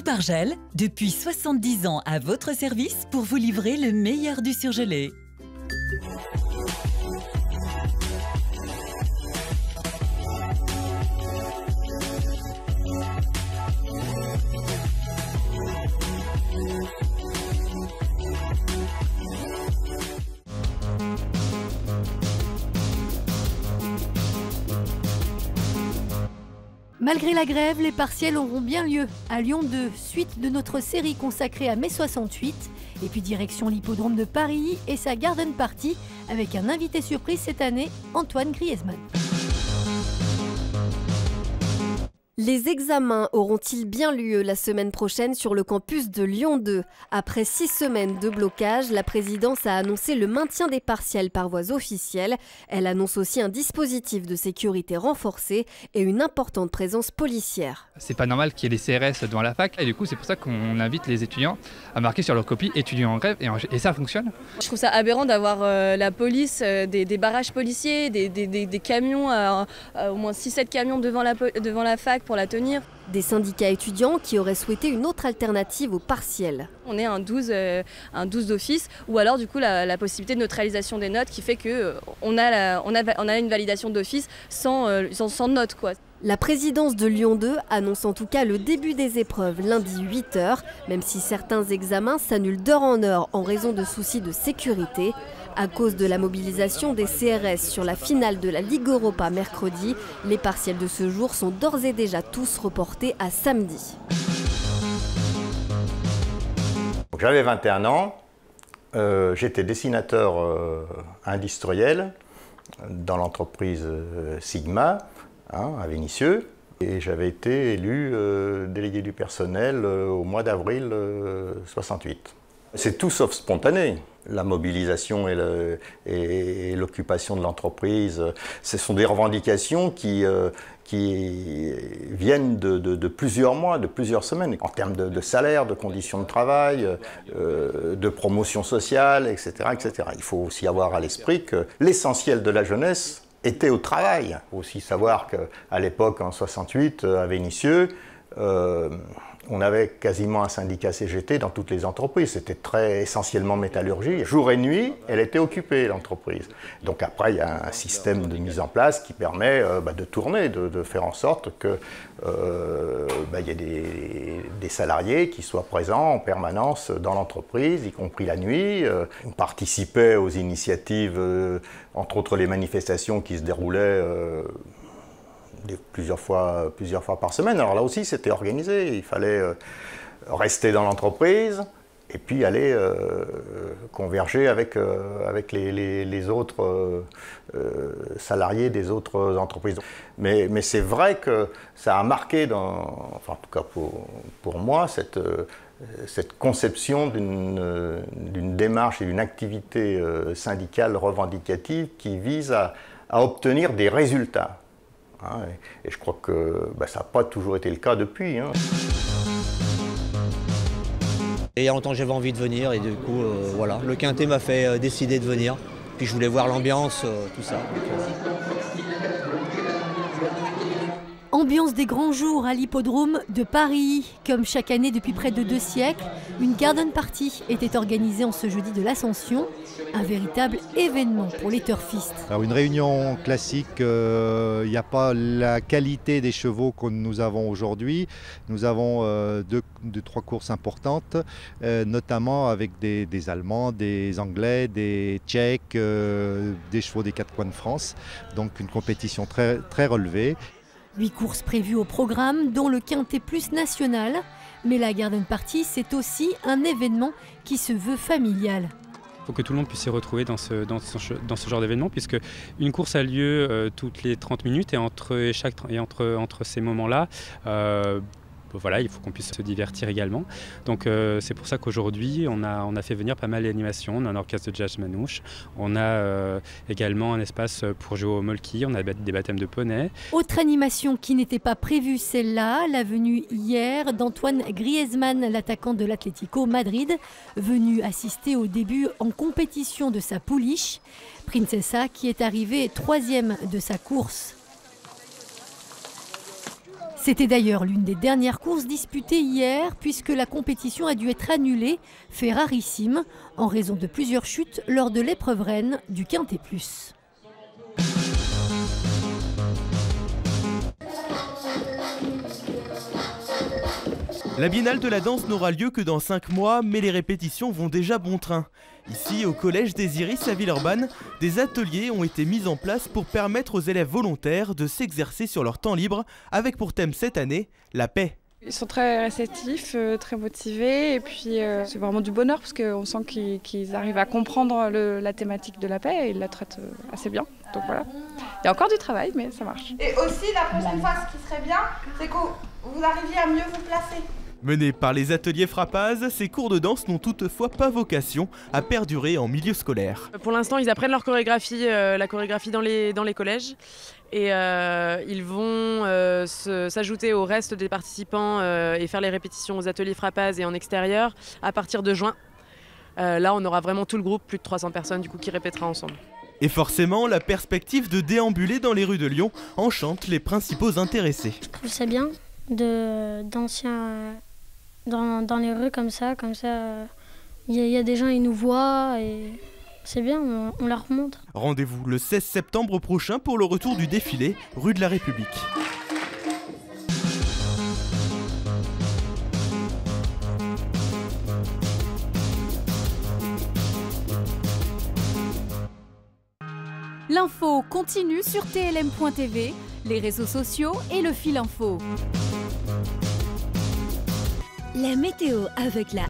Soupargel, depuis 70 ans à votre service pour vous livrer le meilleur du surgelé. Malgré la grève, les partiels auront bien lieu à Lyon 2, suite de notre série consacrée à mai 68. Et puis direction l'hippodrome de Paris et sa garden party avec un invité surprise cette année, Antoine Griezmann. Les examens auront-ils bien lieu la semaine prochaine sur le campus de Lyon 2? Après 6 semaines de blocage, la présidence a annoncé le maintien des partiels par voie officielle. Elle annonce aussi un dispositif de sécurité renforcé et une importante présence policière. C'est pas normal qu'il y ait des CRS devant la fac et du coup c'est pour ça qu'on invite les étudiants à marquer sur leur copie étudiants en grève et ça fonctionne. Je trouve ça aberrant d'avoir la police, des barrages policiers, des camions, au moins 6-7 camions devant la fac pour la tenir. Des syndicats étudiants qui auraient souhaité une autre alternative au partiel. On est un 12 d'office ou alors du coup la possibilité de neutralisation des notes qui fait qu'on a une validation d'office sans notes, quoi. La présidence de Lyon 2 annonce en tout cas le début des épreuves lundi 8 h, même si certains examens s'annulent d'heure en heure en raison de soucis de sécurité. À cause de la mobilisation des CRS sur la finale de la Ligue Europa mercredi, les partiels de ce jour sont d'ores et déjà tous reportés à samedi. J'avais 21 ans, j'étais dessinateur industriel dans l'entreprise Sigma, à Vénissieux, et j'avais été élu délégué du personnel au mois d'avril 68. C'est tout sauf spontané. La mobilisation et l'occupation de l'entreprise, ce sont des revendications qui viennent de plusieurs mois, de plusieurs semaines, en termes de salaire, de conditions de travail, de promotion sociale, etc., etc. Il faut aussi avoir à l'esprit que l'essentiel de la jeunesse était au travail. Il faut aussi savoir qu'à l'époque, en 68, à Vénissieux, on avait quasiment un syndicat CGT dans toutes les entreprises. C'était essentiellement métallurgie. Jour et nuit, elle était occupée, l'entreprise. Donc après, il y a un système de mise en place qui permet de tourner, de faire en sorte qu'il y ait des salariés qui soient présents en permanence dans l'entreprise, y compris la nuit. On participait aux initiatives, entre autres les manifestations qui se déroulaient plusieurs fois par semaine. Alors là aussi, c'était organisé. Il fallait rester dans l'entreprise et puis aller converger avec les autres salariés des autres entreprises. Mais c'est vrai que ça a marqué, en tout cas pour moi, cette conception d'une démarche et d'une activité syndicale revendicative qui vise à obtenir des résultats. Et je crois que ça n'a pas toujours été le cas depuis. Et il y a longtemps j'avais envie de venir et du coup voilà, le Quintet m'a fait décider de venir. Puis je voulais voir l'ambiance, tout ça. Ambiance des grands jours à l'hippodrome de Paris. Comme chaque année depuis près de 2 siècles, une garden party était organisée en ce jeudi de l'Ascension. Un véritable événement pour les turfistes. Alors une réunion classique, il n'y a pas la qualité des chevaux que nous avons aujourd'hui. Nous avons 3 courses importantes, notamment avec des Allemands, des Anglais, des Tchèques, des chevaux des 4 coins de France. Donc une compétition très, très relevée. 8 courses prévues au programme, dont le Quintet plus national. Mais la garden party, c'est aussi un événement qui se veut familial. Il faut que tout le monde puisse s'y retrouver dans ce genre d'événement, puisque une course a lieu toutes les 30 minutes et entre ces moments-là, voilà, il faut qu'on puisse se divertir également. Donc c'est pour ça qu'aujourd'hui, on a fait venir pas mal d'animations. On a un orchestre de jazz manouche, on a également un espace pour jouer au molki, on a des baptêmes de poney. Autre animation qui n'était pas prévue, celle-là, la venue hier d'Antoine Griezmann, l'attaquant de l'Atlético Madrid, venu assister au début en compétition de sa pouliche. Princesa qui est arrivée 3e de sa course. C'était d'ailleurs l'une des dernières courses disputées hier, puisque la compétition a dû être annulée, fait rarissime, en raison de plusieurs chutes lors de l'épreuve reine du Quintet Plus. La Biennale de la danse n'aura lieu que dans 5 mois, mais les répétitions vont déjà bon train. Ici, au collège des Iris à Villeurbanne, des ateliers ont été mis en place pour permettre aux élèves volontaires de s'exercer sur leur temps libre, avec pour thème cette année, la paix. Ils sont très réceptifs, très motivés, et puis c'est vraiment du bonheur parce qu'on sent qu'ils arrivent à comprendre la thématique de la paix et ils la traitent assez bien. Donc voilà, il y a encore du travail, mais ça marche. Et aussi, la prochaine fois, ce qui serait bien, c'est que vous arriviez à mieux vous placer. Menés par les ateliers Frappaz, ces cours de danse n'ont toutefois pas vocation à perdurer en milieu scolaire. Pour l'instant, ils apprennent leur chorégraphie, la chorégraphie dans les collèges. Et ils vont s'ajouter au reste des participants et faire les répétitions aux ateliers Frappaz et en extérieur à partir de juin. Là, on aura vraiment tout le groupe, plus de 300 personnes du coup, qui répétera ensemble. Et forcément, la perspective de déambuler dans les rues de Lyon enchante les principaux intéressés. Je trouve ça bien d'anciens dans les rues comme ça, il y a des gens, ils nous voient et c'est bien, on leur montre. Rendez-vous le 16 septembre prochain pour le retour du défilé rue de la République. L'info continue sur tlm.tv, les réseaux sociaux et le fil info. La météo avec la